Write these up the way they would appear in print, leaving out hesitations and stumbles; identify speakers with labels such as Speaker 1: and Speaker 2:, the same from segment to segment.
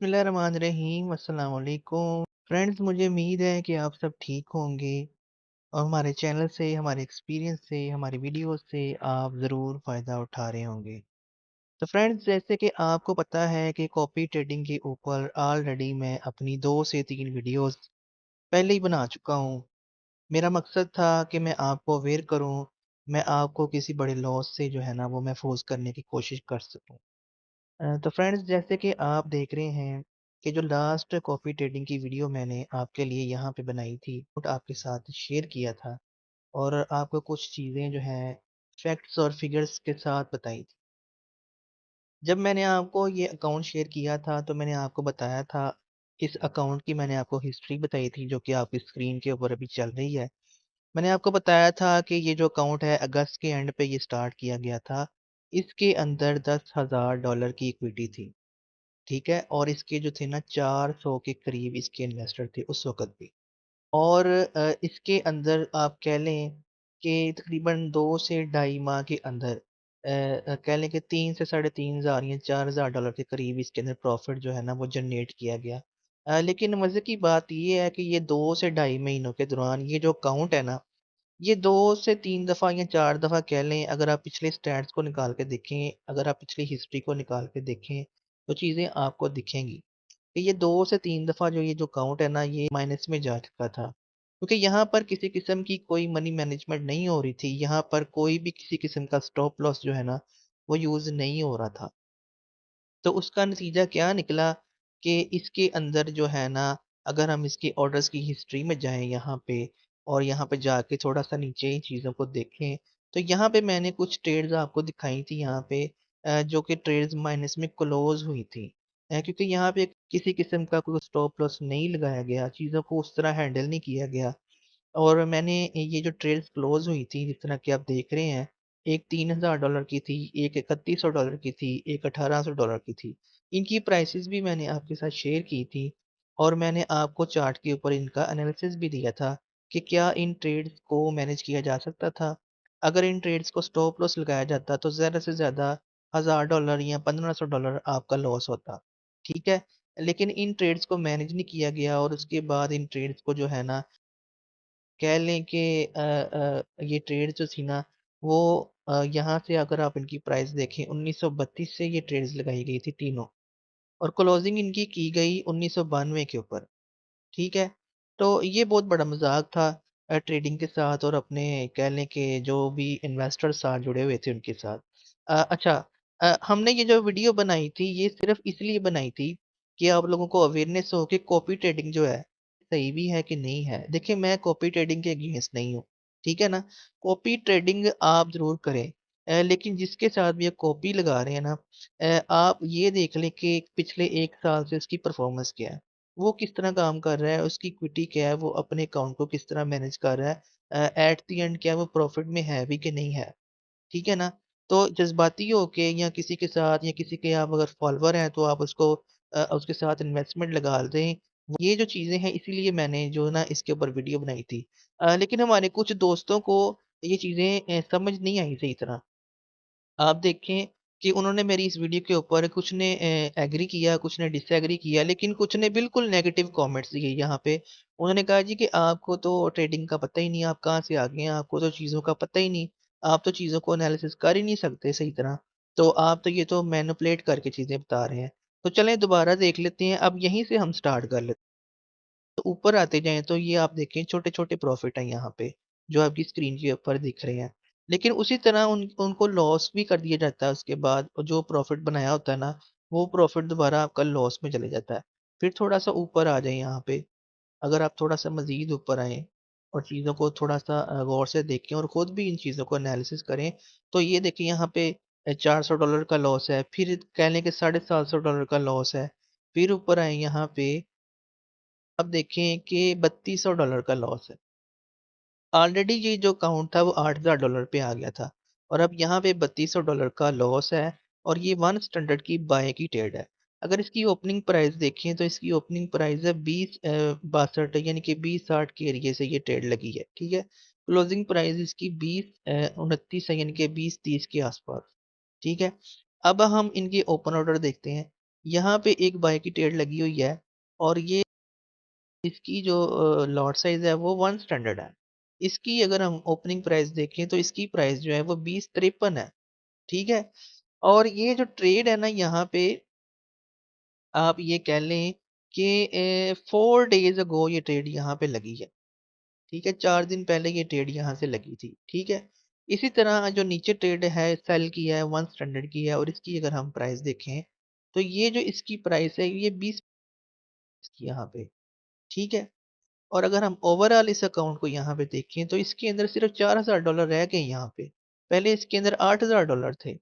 Speaker 1: बिस्मिल्लाहिर्रहमानिर्रहीम अस्सलाम वालेकुम फ्रेंड्स। मुझे उम्मीद है कि आप सब ठीक होंगे और हमारे चैनल से, हमारे एक्सपीरियंस से, हमारी वीडियोस से आप ज़रूर फ़ायदा उठा रहे होंगे। तो फ्रेंड्स, जैसे कि आपको पता है कि कॉपी ट्रेडिंग के ऊपर ऑलरेडी मैं अपनी 2 से 3 वीडियोस पहले ही बना चुका हूँ। मेरा मकसद था कि मैं आपको अवेयर करूँ, मैं आपको किसी बड़े लॉस से जो है ना वो महफूज करने की कोशिश कर सकूँ। तो फ्रेंड्स, जैसे कि आप देख रहे हैं कि जो लास्ट कॉफ़ी ट्रेडिंग की वीडियो मैंने आपके लिए यहाँ पे बनाई थी, बट आपके साथ शेयर किया था और आपको कुछ चीज़ें जो हैं फैक्ट्स और फिगर्स के साथ बताई थी। जब मैंने आपको ये अकाउंट शेयर किया था तो मैंने आपको बताया था, इस अकाउंट की मैंने आपको हिस्ट्री बताई थी जो कि आपकी स्क्रीन के ऊपर अभी चल रही है। मैंने आपको बताया था कि ये जो अकाउंट है अगस्त के एंड पे ये स्टार्ट किया गया था। इसके अंदर $10,000 की इक्विटी थी। ठीक है? और इसके जो थे ना 400 के करीब इसके इन्वेस्टर थे उस वक़्त भी। और इसके अंदर आप कह लें कि तकरीबन 2 से ढाई माह के अंदर कह लें कि 3 से साढ़े 3 हज़ार या $4,000 के करीब इसके अंदर प्रॉफ़िट जो है ना वो जनरेट किया गया। लेकिन मज़े की बात ये है कि ये 2 से ढाई महीनों के दौरान ये जो अकाउंट है ना, ये 2 से 3 दफ़ा या 4 दफ़ा कह लें, अगर आप पिछले स्टैट्स को निकाल के देखें, अगर आप पिछली हिस्ट्री को निकाल के देखें, तो चीज़ें आपको दिखेंगी कि ये 2 से 3 दफ़ा जो ये जो अकाउंट है ना, ये माइनस में जा चुका था। क्योंकि यहाँ पर किसी किस्म की कोई मनी मैनेजमेंट नहीं हो रही थी, यहाँ पर कोई भी किसी किस्म का स्टॉप लॉस जो है ना, वो यूज़ नहीं हो रहा था। तो उसका नतीजा क्या निकला कि इसके अंदर जो है ना, अगर हम इसके ऑर्डर्स की हिस्ट्री में जाएँ यहाँ पे और यहाँ पे जाके थोड़ा-सा नीचे इन चीज़ों को देखें, तो यहाँ पे मैंने कुछ ट्रेड्स आपको दिखाई थी यहाँ पे, जो कि ट्रेड्स माइनस में क्लोज़ हुई थी। क्योंकि यहाँ पे किसी किस्म का कोई स्टॉप लॉस नहीं लगाया गया, चीज़ों को उस तरह हैंडल नहीं किया गया। और मैंने ये जो ट्रेड्स क्लोज़ हुई थी, जिस तरह कि आप देख रहे हैं, एक $3,000 की थी, एक $3,100 की थी, एक $1,800 की थी। इनकी प्राइसेज़ भी मैंने आपके साथ शेयर की थी और मैंने आपको चार्ट के ऊपर इनका एनालिसिस भी दिया था कि क्या इन ट्रेड्स को मैनेज किया जा सकता था? अगर इन ट्रेड्स को स्टॉप लॉस लगाया जाता तो ज़्यादा से ज़्यादा $1,000 या $1,500 आपका लॉस होता, ठीक है? लेकिन इन ट्रेड्स को मैनेज नहीं किया गया और उसके बाद इन ट्रेड्स को जो है ना, कह लें कि ये ट्रेड जो थी ना वो यहाँ से अगर आप इनकी प्राइस देखें 1932 से ये ट्रेड्स लगाई गई थी तीनों और क्लोजिंग इनकी की गई 1992 के ऊपर, ठीक है? तो ये बहुत बड़ा मज़ाक था ट्रेडिंग के साथ और अपने कह लें कि जो भी इन्वेस्टर्स साथ जुड़े हुए थे उनके साथ। अच्छा, हमने ये जो वीडियो बनाई थी ये सिर्फ़ इसलिए बनाई थी कि आप लोगों को अवेयरनेस हो कि कॉपी ट्रेडिंग जो है, सही भी है कि नहीं है। देखिए, मैं कॉपी ट्रेडिंग के अगेंस्ट नहीं हूँ, ठीक है ना? कॉपी ट्रेडिंग आप ज़रूर करें, लेकिन जिसके साथ भी आप कॉपी लगा रहे हैं ना, आप ये देख लें कि पिछले 1 साल से उसकी परफ़ॉर्मेंस क्या है। वो किस तरह काम कर रहा है, उसकी इक्विटी क्या है, वो अपने अकाउंट को किस तरह मैनेज कर रहा है, एट द एंड क्या वो प्रॉफ़िट में है भी कि नहीं है, ठीक है ना? तो जज़्बाती होके या किसी के साथ या किसी के आप अगर फॉलोवर हैं तो आप उसको उसके साथ इन्वेस्टमेंट लगा दें। ये जो चीज़ें हैं इसीलिए मैंने जो है ना इसके ऊपर वीडियो बनाई थी। लेकिन हमारे कुछ दोस्तों को ये चीज़ें समझ नहीं आई सही तरह। आप देखें कि उन्होंने मेरी इस वीडियो के ऊपर कुछ ने एग्री किया, कुछ ने डिसएग्री किया, लेकिन कुछ ने बिल्कुल नेगेटिव कमेंट्स दिए यहाँ पे। उन्होंने कहा जी कि आपको तो ट्रेडिंग का पता ही नहीं, आप कहाँ से आ गए हैं, आपको तो चीज़ों का पता ही नहीं, आप तो चीज़ों को एनालिसिस कर ही नहीं सकते सही तरह। तो आप तो ये तो मैनिपुलेट करके चीज़ें बता रहे हैं। तो चलें दोबारा देख लेते हैं, अब यहीं से हम स्टार्ट कर लेते हैं। तो ऊपर आते जाएँ तो ये आप देखें छोटे-छोटे प्रॉफ़िट हैं यहाँ पे, जो आपकी स्क्रीन के ऊपर दिख रहे हैं। लेकिन उसी तरह उनको लॉस भी कर दिया जाता है उसके बाद और जो प्रॉफ़िट बनाया होता है ना, वो प्रॉफ़िट दोबारा आपका लॉस में चले जाता है। फिर थोड़ा-सा ऊपर आ जाएँ यहाँ पे, अगर आप थोड़ा-सा मज़ीद ऊपर आएँ और चीज़ों को थोड़ा-सा गौर से देखें और खुद भी इन चीज़ों को एनालिसिस करें, तो ये देखिए यहाँ पे $400 का लॉस है, फिर कह लें कि $750 का लॉस है। फिर ऊपर आएँ यहाँ पे, अब देखें कि $3200 का लॉस है। ऑलरेडी ये जो अकाउंट था वो $8000 पे आ गया था और अब यहाँ पे $3200 का लॉस है और ये 1 स्टैंडर्ड की बाय की ट्रेड है। अगर इसकी ओपनिंग प्राइस देखें तो इसकी ओपनिंग प्राइस है 20 62 यानी कि 20-60 के एरिये से ये ट्रेड लगी है, ठीक है? क्लोजिंग प्राइस इसकी 20 29 है यानी कि 20-30 के आस-पास, ठीक है? अब हम इनके ओपन ऑर्डर देखते हैं। यहाँ पे एक बाय की ट्रेड लगी हुई है और ये इसकी जो लॉट साइज़ है वो 1 स्टैंडर्ड है। इसकी अगर हम ओपनिंग प्राइस देखें तो इसकी प्राइस जो है वो 20.53 है, ठीक है? और ये जो ट्रेड है ना यहाँ पे आप ये कह लें कि 4 डेज़ अगो ये ट्रेड यहाँ पे लगी है, ठीक है? 4 दिन पहले ये ट्रेड यहाँ से लगी थी, ठीक है? इसी तरह जो नीचे ट्रेड है सेल की है 1 स्टैंडर्ड की है और इसकी अगर हम प्राइस देखें, तो ये जो इसकी प्राइस है ये 20 की यहाँ पे, ठीक है? और अगर हम ओवरऑल इस अकाउंट को यहाँ पे देखें तो इसके अंदर सिर्फ $4000 रह गए यहाँ पे। पहले इसके अंदर $8000 थे।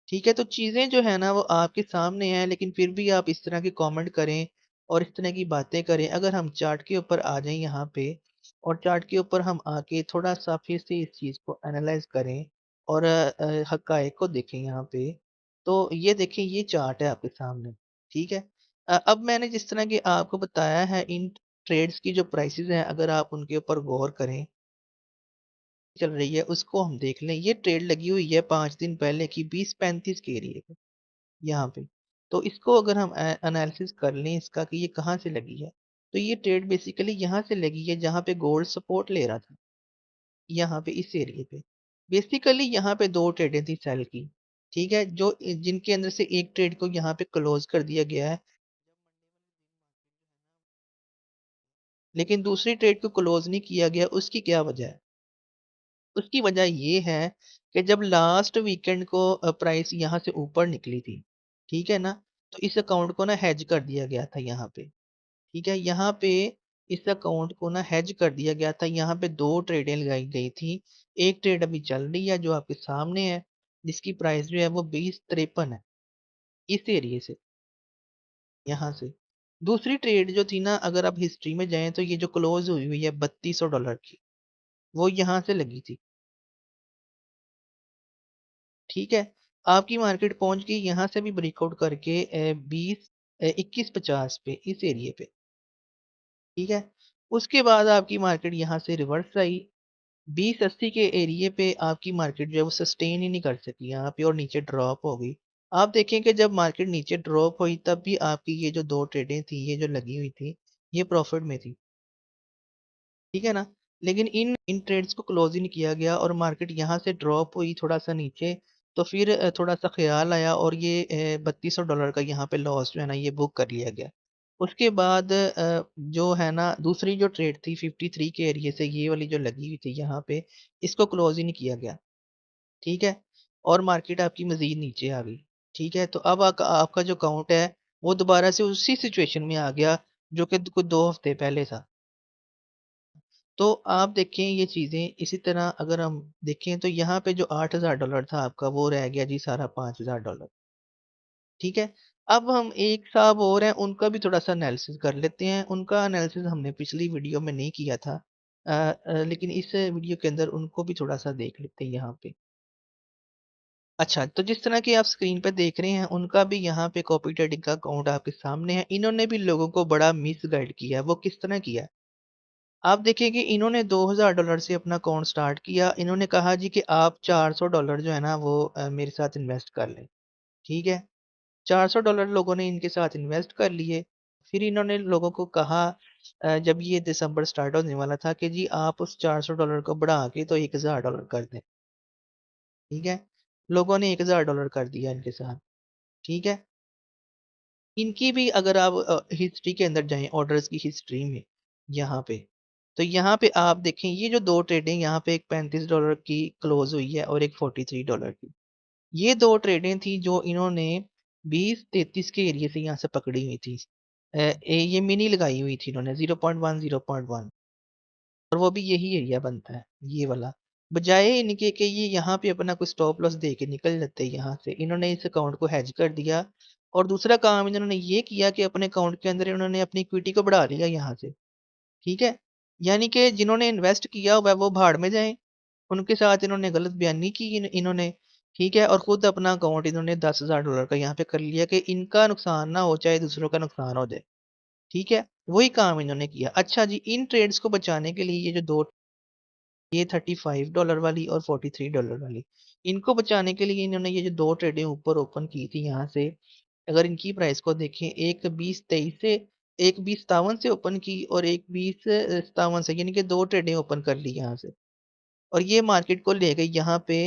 Speaker 1: ठीक है, तो चीज़ें जो है ना वो आपके सामने हैं लेकिन फिर भी आप इस तरह के कमेंट करें और इस तरह की बातें करें। अगर हम चार्ट के ऊपर आ जाएँ यहाँ पे और चार्ट के ऊपर हम आके थोड़ा-सा फिर से इस चीज़ को एनालाइज़ करें और हक़ाइक़ को देखें यहाँ पे, तो ये देखें ये चार्ट है आपके सामने, ठीक है? अब मैंने जिस तरह की आपको बताया है इन ट्रेड्स की जो प्राइसेज़ हैं अगर आप उनके ऊपर गौर करें चल रही है उसको हम देख लें। ये ट्रेड लगी हुई है 5 दिन पहले की 20.35 के एरिये पे। यहाँ पे। तो इसको अगर हम एनालिसिस कर लें इसका कि ये कहाँ से लगी है, तो ये ट्रेड बेसिकली यहाँ से लगी है जहाँ पे गोल्ड सपोर्ट ले रहा था, यहाँ पे इस एरिये पे। बेसिकली यहाँ पे 2 ट्रेडें थी सेल की, ठीक है? जो जिनके अंदर से एक ट्रेड को यहाँ पे क्लोज़ कर दिया गया है, लेकिन दूसरी ट्रेड को क्लोज़ नहीं किया गया, उसकी क्या वजह है? उसकी वजह ये है कि जब लास्ट वीकेंड को प्राइस यहाँ से ऊपर निकली थी, ठीक है ना? तो इस अकाउंट को ना हेज कर दिया गया था यहाँ पे। ठीक है, यहाँ पे इस अकाउंट को ना हेज कर दिया गया था, यहाँ पे 2 ट्रेडें लगाई गई थी। एक ट्रेड अभी चल रही है जो आपके सामने है, जिसकी प्राइस जो है वो 20.53 है, इस एरिये से, यहाँ से। दूसरी ट्रेड जो थी ना अगर आप हिस्ट्री में जाएँ तो ये जो क्लोज़ हुई हुई है $3200 की, वो यहाँ से लगी थी, ठीक है? आपकी मार्केट पहुँच गई यहाँ से भी ब्रेकआउट करके 2150 पे, इस एरिये पे, ठीक है? उसके बाद आपकी मार्केट यहाँ से रिवर्स आई 2080 के एरिये पे आपकी मार्केट जो है वो सस्टेन ही नहीं कर सकी यहाँ पे और नीचे ड्रॉप हो गई। आप देखें कि जब मार्केट नीचे ड्रॉप हुई तब भी आपकी ये जो 2 ट्रेडें थी, ये जो लगी हुई थी, ये प्रॉफ़िट में थी, ठीक है ना? लेकिन इन ट्रेड्स को क्लोज़ ही नहीं किया गया और मार्केट यहाँ से ड्रॉप हुई थोड़ा-सा नीचे, तो फिर थोड़ा-सा ख़्याल आया और ये $3200 का यहाँ पे लॉस जो है ना ये बुक कर लिया गया। उसके बाद जो है ना दूसरी जो ट्रेड थी 53 के एरिये से ये वाली जो लगी हुई थी यहाँ पे, इसको क्लोज़ ही नहीं किया गया, ठीक है? और मार्केट आपकी मज़ीद नीचे आ गई, ठीक है? तो अब आपका जो अकाउंट है, वो दोबारा से उसी सिचुएशन में आ गया जो कि कुछ 2 हफ़्ते पहले था। तो आप देखें ये चीज़ें इसी तरह अगर हम देखें तो यहाँ पे जो $8000 था आपका वो रह गया जी सारा $5000, ठीक है? अब हम एक साहब और हैं उनका भी थोड़ा-सा एनालिसिस कर लेते हैं। उनका एनालिसिस हमने पिछली वीडियो में नहीं किया था। लेकिन इस वीडियो के अंदर उनको भी थोड़ा-सा देख लेते हैं यहाँ पे। अच्छा, तो जिस तरह की आप स्क्रीन पे देख रहे हैं उनका भी यहाँ पे कॉपी ट्रेडिंग का अकाउंट आपके सामने है। इन्होंने भी लोगों को बड़ा मिसगाइड किया है। वो किस तरह किया है? आप देखिए कि इन्होंने $2000 से अपना अकाउंट स्टार्ट किया। इन्होंने कहा जी कि आप $400 जो है ना वो मेरे साथ इन्वेस्ट कर लें, ठीक है? $400 लोगों ने इनके साथ इन्वेस्ट कर लिए। फिर इन्होंने लोगों को कहा जब ये दिसंबर स्टार्ट होने वाला था कि जी आप उस $400 को बढ़ा के तो $1000 कर दें, ठीक है? लोगों ने $1000 कर दिया इनके साथ, ठीक है? इनकी भी अगर आप हिस्ट्री के अंदर जाएँ ऑर्डर्स की हिस्ट्री में, यहाँ पे, तो यहाँ पे आप देखें ये जो 2 ट्रेडें यहाँ पे एक $35 की क्लोज़ हुई है और एक $43 की। ये 2 ट्रेडें थी जो इन्होंने 20-33 के एरिये से यहाँ से पकड़ी हुई थी। ये मिनी लगाई हुई थी इन्होंने 0.1 0.1 और वो भी यही एरिया बनता है, ये वाला। बजाए इनके कि ये यहाँ पे अपना कोई स्टॉप लॉस दे के निकल जाते यहाँ से, इन्होंने इस अकाउंट को हेज कर दिया और दूसरा काम इन्होंने ये किया कि अपने अकाउंट के अंदर इन्होंने अपनी इक्विटी को बढ़ा लिया यहाँ से, ठीक है? यानी कि जिन्होंने इन्वेस्ट किया हुआ है वो भाड़ में जाएँ। उनके साथ इन्होंने गलत बयानी की इन्होंने, ठीक है? और खुद अपना अकाउंट इन्होंने $10,000 का यहाँ पे कर लिया कि इनका नुकसान ना हो, चाहे दूसरों का नुकसान हो जाए, ठीक है? वही काम इन्होंने किया। अच्छा जी, इन ट्रेड्स को बचाने के लिए ये जो 2 ये $35 वाली और $43 वाली, इनको बचाने के लिए इन्होंने ये जो 2 ट्रेडें ऊपर ओपन की थी यहाँ से, अगर इनकी प्राइस को देखें, एक 20-23 से, एक 20-57 से ओपन की और एक 20-57 से, यानी कि 2 ट्रेडें ओपन कर ली यहाँ से। और ये मार्केट को ले गई यहाँ पे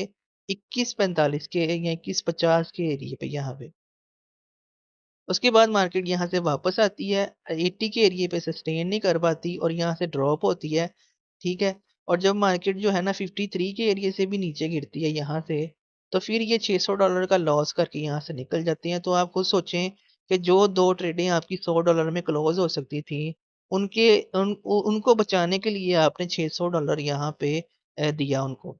Speaker 1: 21-45 के या 21-50 के एरिये पे यहाँ पे। उसके बाद मार्केट यहाँ से वापस आती है, 80 के एरिये पे सस्टेन नहीं कर पाती और यहाँ से ड्रॉप होती है, ठीक है? और जब मार्केट जो है ना 53 के एरिये से भी नीचे गिरती है यहाँ से, तो फिर ये $600 का लॉस करके यहाँ से निकल जाती हैं। तो आप खुद सोचें कि जो 2 ट्रेडें आपकी $100 में क्लोज़ हो सकती थी, उनको बचाने के लिए आपने $600 यहाँ पे दिया उनको।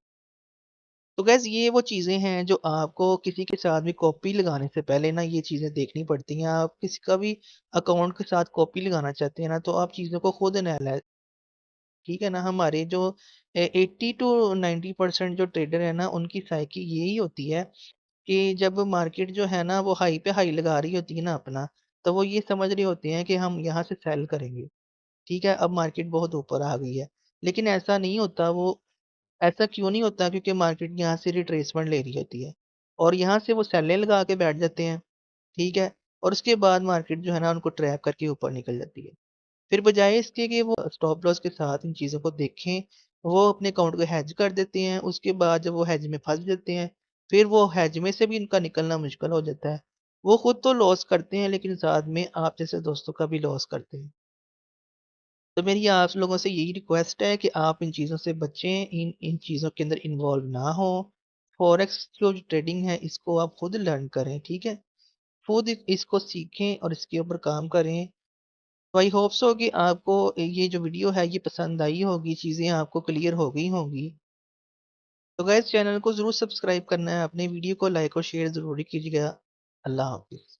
Speaker 1: तो गाइज़ ये वो चीज़ें हैं जो आपको किसी के साथ भी कॉपी लगाने से पहले ना ये चीज़ें देखनी पड़ती हैं। आप किसी का भी अकाउंट के साथ कॉपी लगाना चाहते हैं ना, तो आप चीज़ों को खुद ठीक है ना? हमारे जो 80 टू 90% जो ट्रेडर है ना, उनकी साइकी यही होती है कि जब मार्केट जो है ना वो हाई पे हाई लगा रही होती है ना अपना, तो वो ये समझ रहे होते हैं कि हम यहाँ से सेल करेंगे। ठीक है? अब मार्केट बहुत ऊपर आ गई है। लेकिन ऐसा नहीं होता, वो ऐसा क्यों नहीं होता? क्योंकि मार्केट यहाँ से रिट्रेसमेंट ले रही होती है और यहाँ से वो सेलें लगा के बैठ जाते हैं, ठीक है? और उसके बाद मार्केट जो है ना उनको ट्रैप करके ऊपर निकल जाती है। फिर बजाय इसके कि वो स्टॉप लॉस के साथ इन चीज़ों को देखें, वो अपने अकाउंट को हेज कर देते हैं। उसके बाद जब वो हेज में फँस जाते हैं, फिर वो हेज में से भी इनका निकलना मुश्किल हो जाता है। वो खुद तो लॉस करते हैं लेकिन साथ में आप जैसे दोस्तों का भी लॉस करते हैं। तो मेरी आप लोगों से यही रिक्वेस्ट है कि आप इन चीज़ों से बचें, इन इन चीज़ों के अंदर इन्वॉल्व ना हों। फॉरेक्स जो ट्रेडिंग है इसको आप खुद लर्न करें, ठीक है? खुद इसको सीखें और इसके ऊपर काम करें। तो आई होप सो कि आपको ये जो वीडियो है ये पसंद आई होगी, चीज़ें आपको क्लियर हो गई होंगी। तो गाइस चैनल को ज़रूर सब्सक्राइब करना है, अपने वीडियो को लाइक और शेयर ज़रूर कीजिएगा। अल्लाह हाफ़िज़।